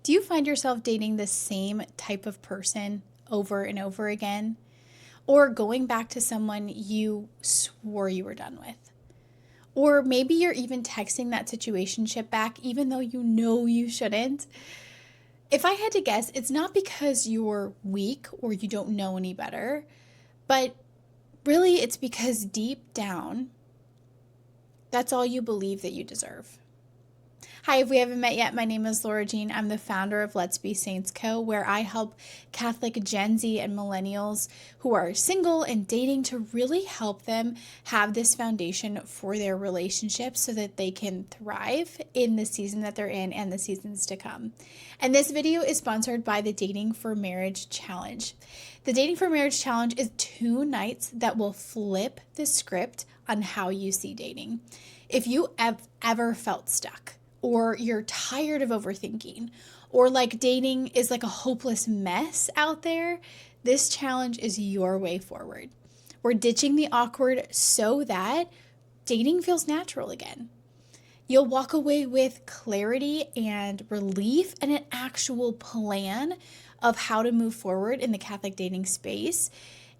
Do you find yourself dating the same type of person over and over again? Or going back to someone you swore you were done with? Or maybe you're even texting that situationship back even though you know you shouldn't. If I had to guess, it's not because you're weak or you don't know any better, but really it's because deep down, that's all you believe that you deserve. Hi, if we haven't met yet, my name is Laura Jean. I'm the founder of Let's Be Saints Co., where I help Catholic Gen Z and millennials who are single and dating to really help them have this foundation for their relationships so that they can thrive in the season that they're in and the seasons to come. And this video is sponsored by the Dating for Marriage Challenge. The Dating for Marriage Challenge is 2 nights that will flip the script on how you see dating. If you have ever felt stuck, or you're tired of overthinking, or like dating is like a hopeless mess out there, this challenge is your way forward. We're ditching the awkward so that dating feels natural again. You'll walk away with clarity and relief and an actual plan of how to move forward in the Catholic dating space.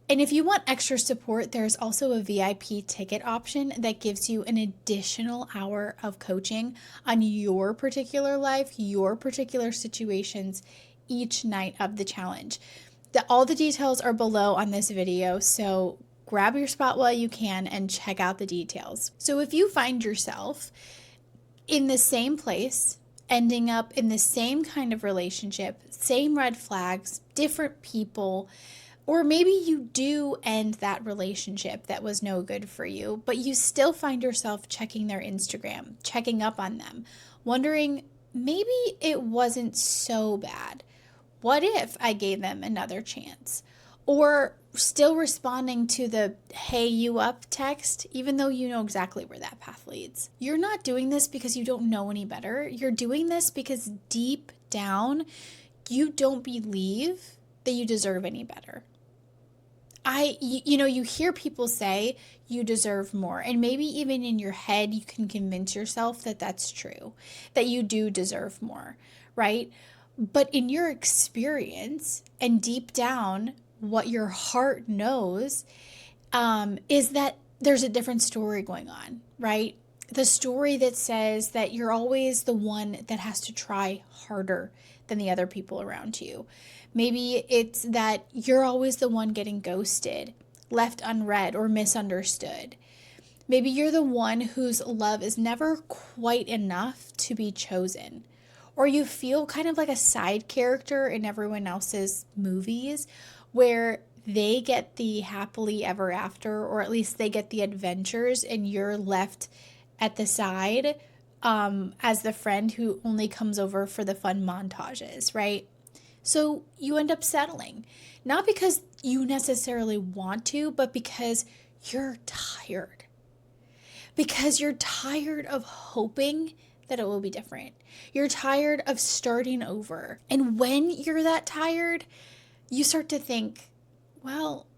And if you want extra support, there's also a VIP ticket option that gives you an additional hour of coaching on your particular life, your particular situations each night of the challenge. All the details are below on this video, so grab your spot while you can and check out the details. So if you find yourself in the same place, ending up in the same kind of relationship, same red flags, different people, or maybe you do end that relationship that was no good for you, but you still find yourself checking their Instagram, checking up on them, wondering, maybe it wasn't so bad. What if I gave them another chance? Or still responding to the hey, you up text, even though you know exactly where that path leads. You're not doing this because you don't know any better. You're doing this because deep down, you don't believe that you deserve any better. You hear people say you deserve more, and maybe even in your head, you can convince yourself that that's true, that you do deserve more, right? But in your experience and deep down, what your heart knows is that there's a different story going on, right? The story that says that you're always the one that has to try harder than the other people around you. Maybe it's that you're always the one getting ghosted, left unread, or misunderstood. Maybe you're the one whose love is never quite enough to be chosen. Or you feel kind of like a side character in everyone else's movies where they get the happily ever after, or at least they get the adventures, and you're left at the side as the friend who only comes over for the fun montages, right? So you end up settling, not because you necessarily want to, but because you're tired. Because you're tired of hoping that it will be different. You're tired of starting over. And when you're that tired, you start to think, well,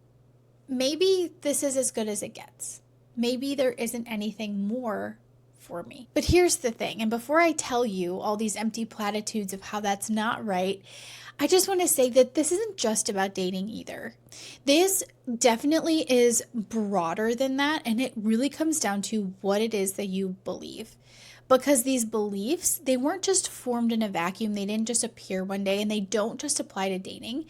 maybe this is as good as it gets. Maybe there isn't anything more for me. But here's the thing, and before I tell you all these empty platitudes of how that's not right, I just want to say that this isn't just about dating either. This definitely is broader than that, and it really comes down to what it is that you believe. Because these beliefs, they weren't just formed in a vacuum, they didn't just appear one day, and they don't just apply to dating.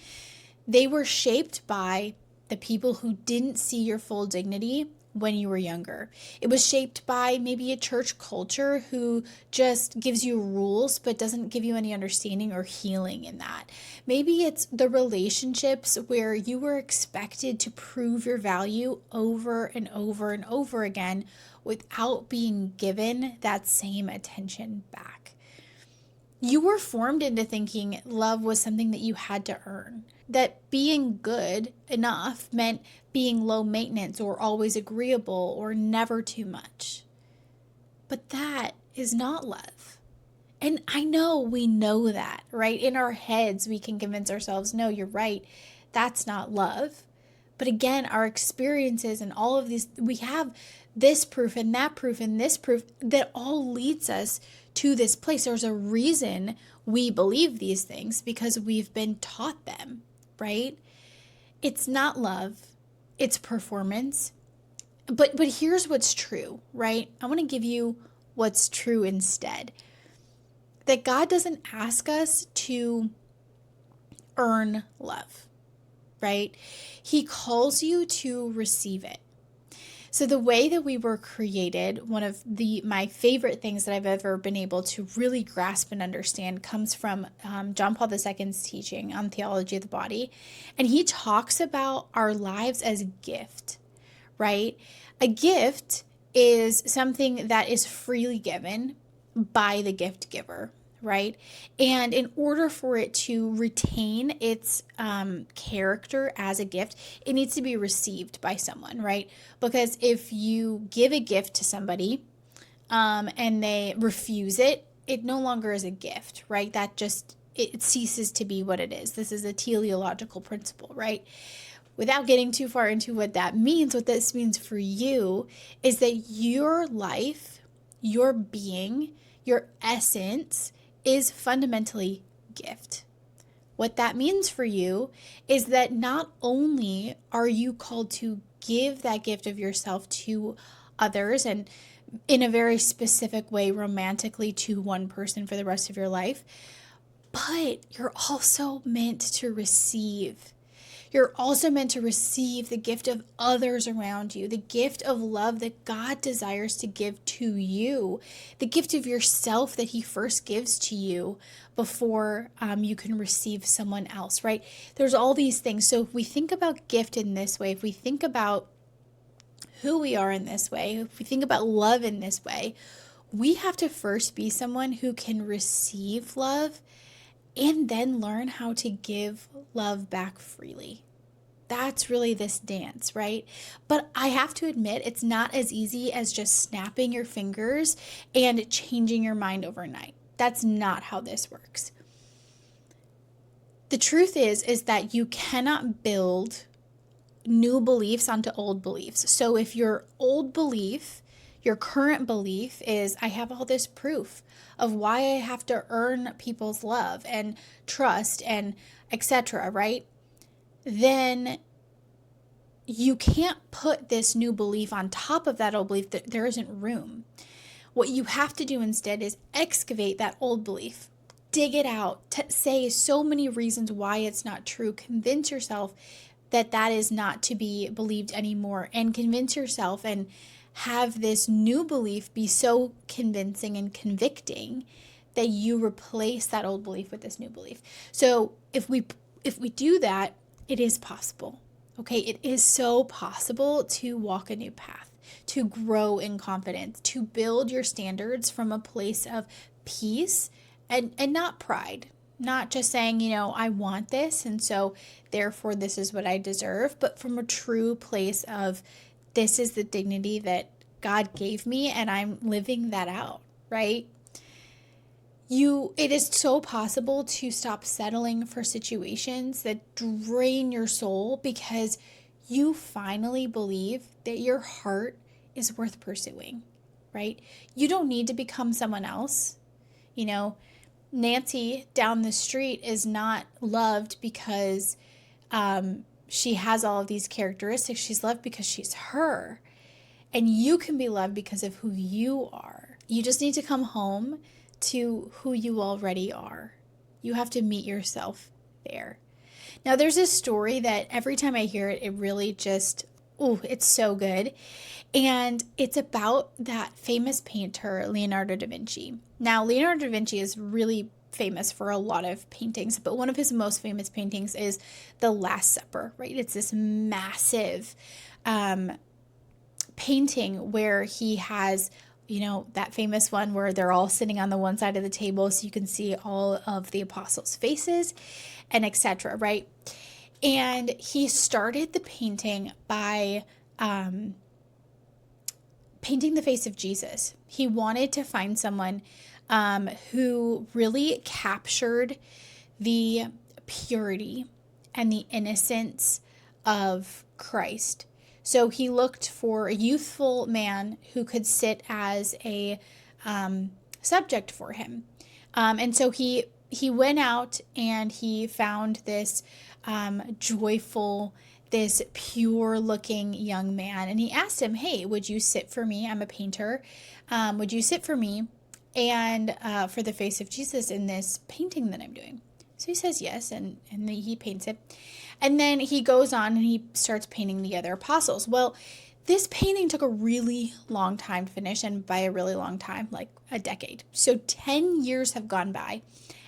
They were shaped by the people who didn't see your full dignity when you were younger. It was shaped by maybe a church culture who just gives you rules but doesn't give you any understanding or healing in that. Maybe it's the relationships where you were expected to prove your value over and over and over again without being given that same attention back. You were formed into thinking love was something that you had to earn, that being good enough meant being low maintenance or always agreeable or never too much. But that is not love. And I know we know that, right? In our heads, we can convince ourselves, no, you're right. That's not love. But again, our experiences and all of these, we have this proof and that proof and this proof that all leads us to this place. There's a reason we believe these things because we've been taught them, right? It's not love, it's performance. But here's what's true, right? I want to give you what's true instead. That God doesn't ask us to earn love, right? He calls you to receive it. So the way that we were created, one of my favorite things that I've ever been able to really grasp and understand comes from John Paul II's teaching on theology of the body. And he talks about our lives as a gift, right? A gift is something that is freely given by the gift giver, right? And in order for it to retain its character as a gift, it needs to be received by someone, right? Because if you give a gift to somebody and they refuse it, it no longer is a gift, right? That just, it ceases to be what it is. This is a teleological principle, right? Without getting too far into what that means, what this means for you is that your life, your being, your essence is fundamentally gift. What that means for you is that not only are you called to give that gift of yourself to others and in a very specific way, romantically to one person for the rest of your life, but you're also meant to receive. You're also meant to receive the gift of others around you, the gift of love that God desires to give to you, the gift of yourself that He first gives to you before you can receive someone else, right? There's all these things. So if we think about gift in this way, if we think about who we are in this way, if we think about love in this way, we have to first be someone who can receive love and then learn how to give love back freely. That's really this dance, right? But I have to admit, it's not as easy as just snapping your fingers and changing your mind overnight. That's not how this works. The truth is that you cannot build new beliefs onto old beliefs. So if your old belief, your current belief is, I have all this proof of why I have to earn people's love and trust and etc., right? Then you can't put this new belief on top of that old belief. That there isn't room. What you have to do instead is excavate that old belief, dig it out, say so many reasons why it's not true, convince yourself that that is not to be believed anymore, and convince yourself and have this new belief be so convincing and convicting that you replace that old belief with this new belief. So if we do that, it is possible. Okay, it is so possible to walk a new path, to grow in confidence, to build your standards from a place of peace and not pride. Not just saying, I want this, and so therefore this is what I deserve, but from a true place of this is the dignity that God gave me and I'm living that out, right? It is so possible to stop settling for situations that drain your soul because you finally believe that your heart is worth pursuing, right? You don't need to become someone else. Nancy down the street is not loved because she has all of these characteristics. She's loved because she's her. And you can be loved because of who you are. You just need to come home to who you already are. You have to meet yourself there. Now, there's this story that every time I hear it, it really just, it's so good. And it's about that famous painter, Leonardo da Vinci. Now, Leonardo da Vinci is really famous for a lot of paintings, but one of his most famous paintings is The Last Supper, right? It's this massive painting where he has, that famous one where they're all sitting on the one side of the table so you can see all of the apostles' faces and etc., right? And he started the painting by painting the face of Jesus. He wanted to find someone who really captured the purity and the innocence of Christ. So he looked for a youthful man who could sit as a subject for him. And so he went out and he found this joyful, this pure looking young man. And he asked him, "Hey, would you sit for me? I'm a painter. Would you sit for me and for the face of Jesus in this painting that I'm doing?" So he says yes, and he paints it. And then he goes on and he starts painting the other apostles. Well, this painting took a really long time to finish, and by a really long time, like a decade. So 10 years have gone by,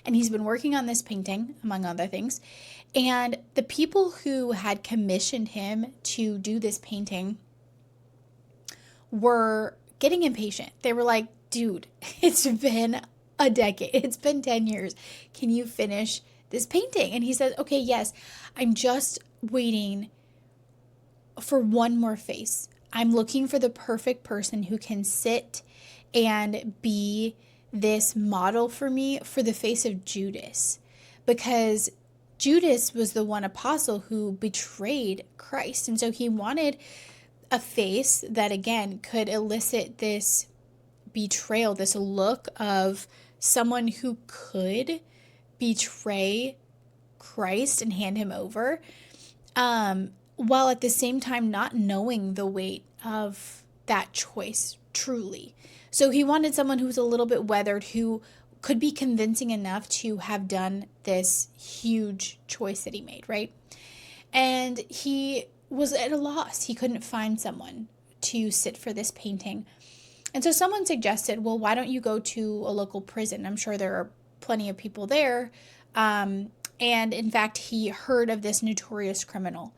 and he's been working on this painting, among other things. And the people who had commissioned him to do this painting were getting impatient. They were like, "Dude, it's been a decade. It's been 10 years. Can you finish this painting?" And he says, "Okay, yes, I'm just waiting for one more face. I'm looking for the perfect person who can sit and be this model for me for the face of Judas." Because Judas was the one apostle who betrayed Christ. And so he wanted a face that, again, could elicit this betrayal, this look of someone who could betray Christ and hand him over, while at the same time not knowing the weight of that choice truly. So he wanted someone who was a little bit weathered, who could be convincing enough to have done this huge choice that he made, right? And he was at a loss. He couldn't find someone to sit for this painting. And so someone suggested, "Well, why don't you go to a local prison? I'm sure there are plenty of people there." And in fact, he heard of this notorious criminal.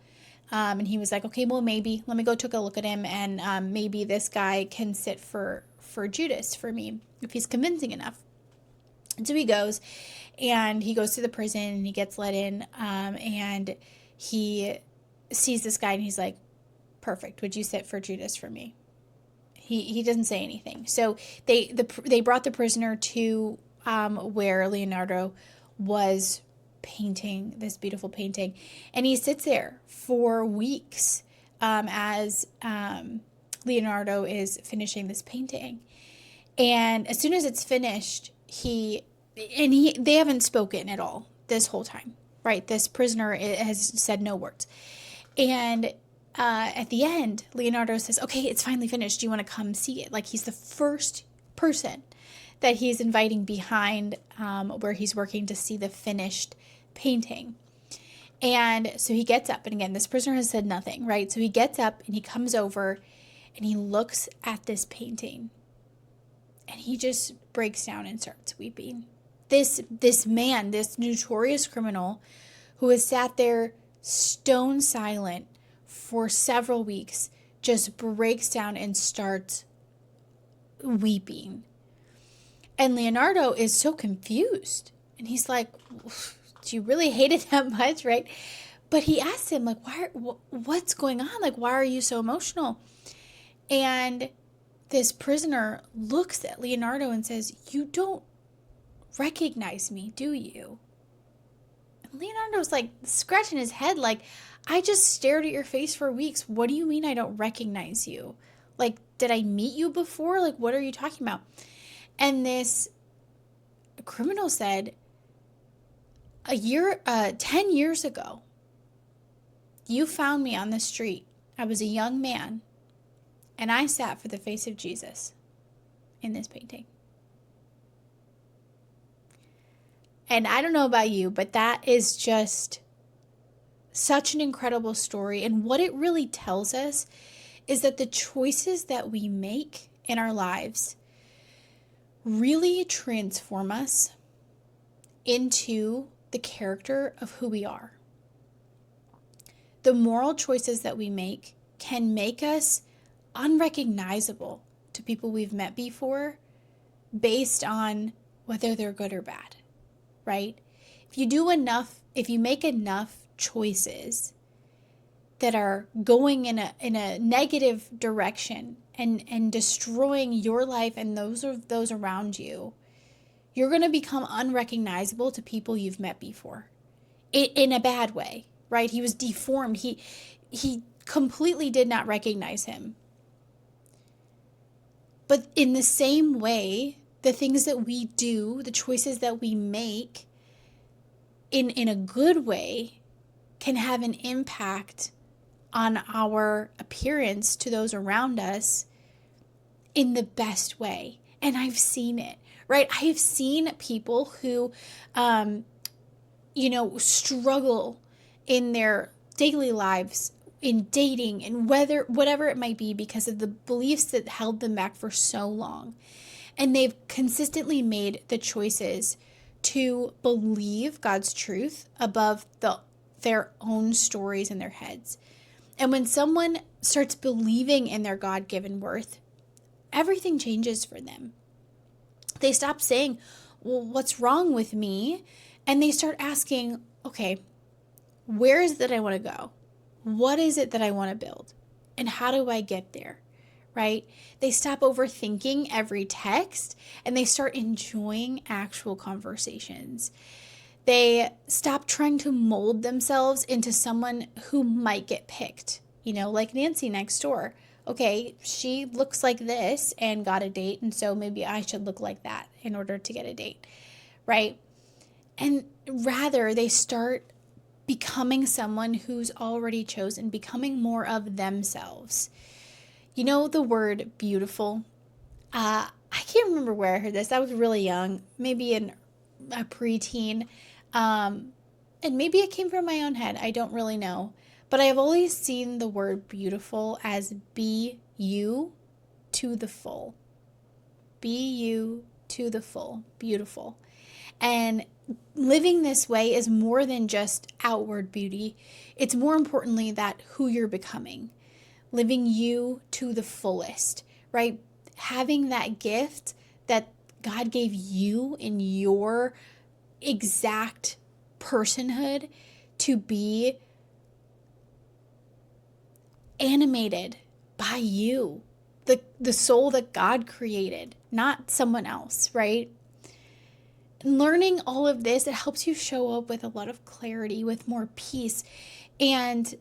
And he was like, "Okay, well, maybe let me go take a look at him, and maybe this guy can sit for Judas for me if he's convincing enough." And so he goes to the prison, and he gets let in, and he sees this guy, and he's like, "Perfect. Would you sit for Judas for me?" He doesn't say anything. So they brought the prisoner to where Leonardo was painting this beautiful painting, and he sits there for weeks as Leonardo is finishing this painting. And as soon as it's finished, they haven't spoken at all this whole time, right? This prisoner has said no words. And at the end, Leonardo says, "Okay, it's finally finished. Do you want to come see it?" Like, he's the first person that he's inviting behind where he's working to see the finished painting. And so he gets up, and again, this prisoner has said nothing, right? So he gets up and he comes over and he looks at this painting, and he just breaks down and starts weeping. This man, this notorious criminal who has sat there stone silent for several weeks, just breaks down and starts weeping. And Leonardo is so confused, and he's like, "Do you really hate it that much?" Right? But he asks him, like, what's going on? Like, why are you so emotional? And this prisoner looks at Leonardo and says, "You don't recognize me, do you?" And Leonardo's like scratching his head, like, "I just stared at your face for weeks. What do you mean I don't recognize you? Like, did I meet you before? Like, what are you talking about?" And this criminal said, 10 years ago, you found me on the street. I was a young man, and I sat for the face of Jesus in this painting. And I don't know about you, but that is just such an incredible story. And what it really tells us is that the choices that we make in our lives really transform us into the character of who we are. The moral choices that we make can make us unrecognizable to people we've met before based on whether they're good or bad, right? If you make enough choices that are going in a negative direction and destroying your life and those around you, you're going to become unrecognizable to people you've met before in a bad way, right? He was deformed. He completely did not recognize him. But in the same way, the things that we do, the choices that we make in a good way can have an impact on our appearance to those around us in the best way. And I've seen it, right? I have seen people who, struggle in their daily lives, in dating, and whatever it might be, because of the beliefs that held them back for so long. And they've consistently made the choices to believe God's truth above their own stories in their heads. And when someone starts believing in their God-given worth, everything changes for them. They stop saying, well, what's wrong with me? And they start asking, okay, where is it that I want to go? What is it that I want to build? And how do I get there? Right? They stop overthinking every text and they start enjoying actual conversations. They stop trying to mold themselves into someone who might get picked, like Nancy next door. Okay, she looks like this and got a date, and so maybe I should look like that in order to get a date, right? And rather, they start becoming someone who's already chosen, becoming more of themselves. The word beautiful. I can't remember where I heard this. I was really young, maybe in a preteen. And maybe it came from my own head. I don't really know. But I have always seen the word beautiful as be you to the full. Be you to the full. Beautiful. And living this way is more than just outward beauty. It's more importantly that who you're becoming. Living you to the fullest, right? Having that gift that God gave you in your exact personhood to be animated by you, the soul that God created, not someone else, right? Learning all of this, it helps you show up with a lot of clarity, with more peace, and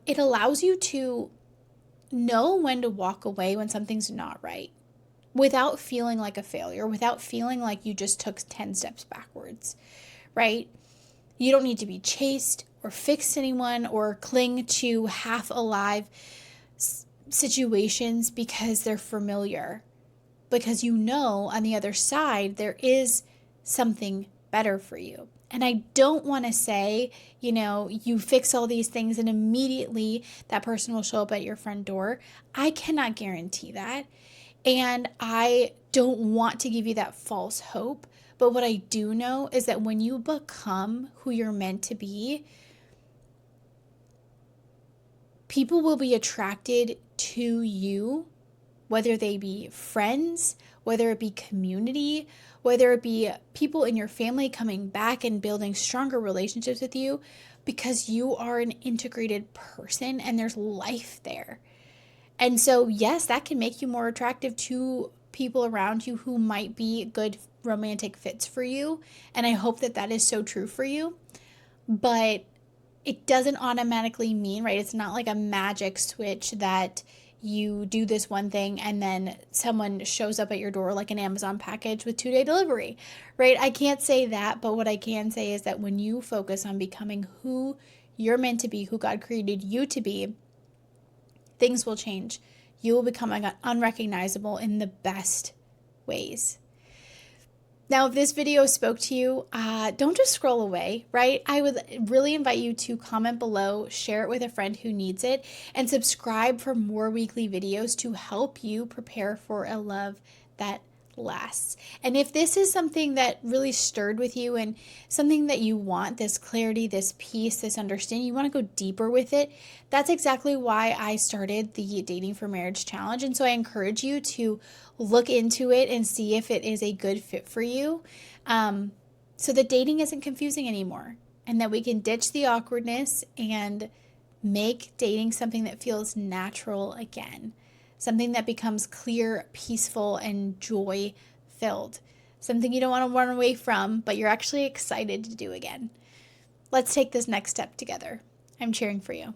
it allows you to know when to walk away when something's not right without feeling like a failure, without feeling like you just took 10 steps backwards, right? You don't need to be chased or fix anyone or cling to half alive situations because they're familiar. Because on the other side, there is something better for you. And I don't want to say, you fix all these things and immediately that person will show up at your front door. I cannot guarantee that. And I don't want to give you that false hope. But what I do know is that when you become who you're meant to be, people will be attracted to you, whether they be friends, whether it be community, whether it be people in your family coming back and building stronger relationships with you, because you are an integrated person and there's life there. And so, yes, that can make you more attractive to people around you who might be good romantic fits for you. And I hope that that is so true for you. But it doesn't automatically mean, right? It's not like a magic switch that you do this one thing and then someone shows up at your door like an Amazon package with 2-day delivery, right? I can't say that, but what I can say is that when you focus on becoming who you're meant to be, who God created you to be, things will change. You will become unrecognizable in the best ways. Now, if this video spoke to you, don't just scroll away, right? I would really invite you to comment below, share it with a friend who needs it, and subscribe for more weekly videos to help you prepare for a love that lasts. And if this is something that really stirred with you and something that you want, this clarity, this peace, this understanding, you want to go deeper with it, that's exactly why I started the Dating for Marriage Challenge. And so I encourage you to look into it and see if it is a good fit for you, so that dating isn't confusing anymore and that we can ditch the awkwardness and make dating something that feels natural again. Something that becomes clear, peaceful, and joy-filled. Something you don't want to run away from, but you're actually excited to do again. Let's take this next step together. I'm cheering for you.